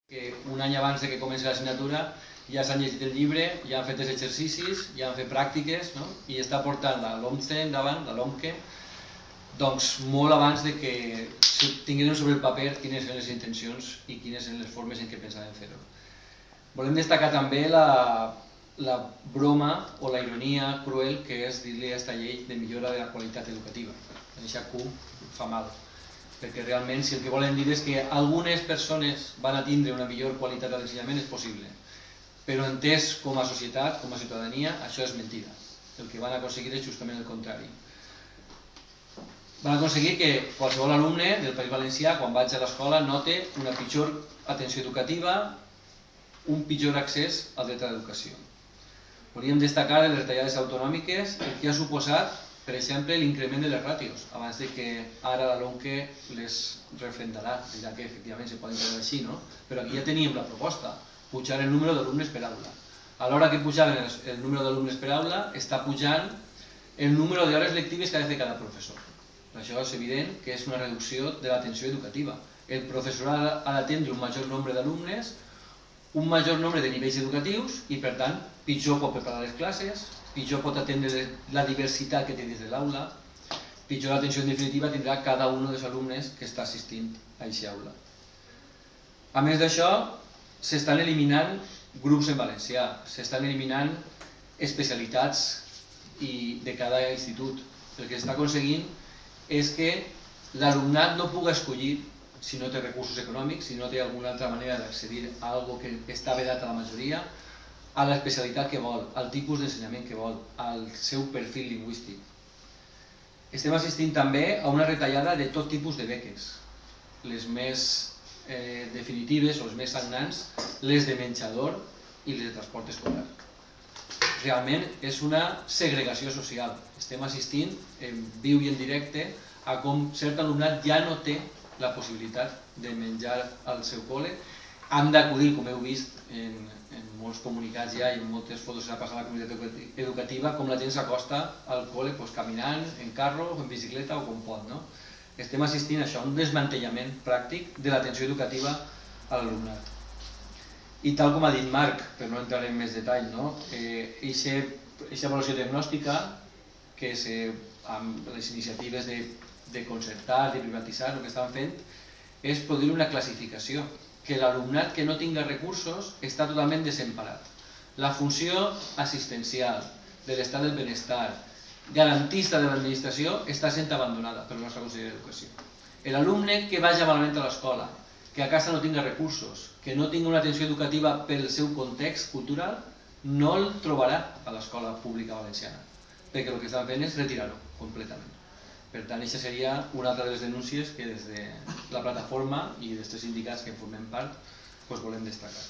que un any abans de que comenci l'assignatura ja s'han llegit el llibre, ja han fet els exercicis, ja han fet pràctiques, no? I està portant la LOMCE endavant, la LOMCE, doncs molt abans de que tinguin sobre el paper quines eren les intencions i quines eren les formes en què pensaven fer-ho. Volem destacar també la broma o la ironia cruel que és dir-li a aquesta llei de millora de la qualitat educativa. Això Q fa mal, perquè realment si el que volen dir és que algunes persones van a tindre una millor qualitat de l'ensenyament és possible, però entès com a societat, com a ciutadania, això és mentida. El que van aconseguir és justament el contrari. Van aconseguir que qualsevol alumne del País Valencià, quan vaig a l'escola, note una pitjor atenció educativa, un pitjor accés al dret a l'educació. Volíem destacar de les retallades autonòmiques el que ha suposat, per exemple, l'increment de les ràtios, abans de que ara la LOMCE les refrendarà, dirà que efectivament se poden quedar així, no? Però aquí ja teníem la proposta, pujar el número d'alumnes per aula. A l'hora que pujaven el número d'alumnes per aula, està pujant el número d'hores lectives que ha de fer cada professor. Això és evident que és una reducció de l'atenció educativa. El professorat ha d'atendre un major nombre d'alumnes, un major nombre de nivells educatius i, per tant, pitjor pot preparar les classes, pitjor pot atendre la diversitat que té dins de l'aula, pitjor atenció en definitiva tindrà cada un dels alumnes que està assistint a aquesta aula. A més d'això, s'estan eliminant grups en valencià, s'estan eliminant especialitats de cada institut. El que s'està aconseguint és que l'alumnat no pugui escollir, si no té recursos econòmics, si no té alguna altra manera d'accedir a alguna que està vedat a la majoria, a l'especialitat que vol, al tipus d'ensenyament que vol, al seu perfil lingüístic. Estem assistint també a una retallada de tot tipus de beques. Les més definitives o les més sagnants, les de menjador i les de transport escolar. Realment és una segregació social. Estem assistint en viu i en directe a com cert alumnat ja no té la possibilitat de menjar al seu col·le. Han d'acudir, com heu vist en molts comunicats ja i en moltes fotos que s'ha passat a la comunitat educativa, com la gent s'acosta al col·le caminant, en carro, en bicicleta o com pot. Estem assistint a això, un desmantellament pràctic de l'atenció educativa a l'alumnat. I tal com ha dit Marc, per no entrar en més detall, aquesta avaluació diagnòstica, que amb les iniciatives de concertar, de privatitzar, el que estan fent és produir una classificació, que l'alumnat que no tinga recursos està totalment desemparat. La funció assistencial de l'estat del benestar, garantista de l'administració, està sent abandonada per la nostra Conselleria d'Educació. L'alumne que vagi malament a l'escola, que a casa no tinga recursos, que no tingui una atenció educativa pel seu context cultural, no el trobarà a l'escola pública valenciana, perquè el que estan fent és retirar-ho completament. Per tant, aquesta seria una altra de les denúncies que des de la plataforma i dels tres sindicats que en formem part volem destacar.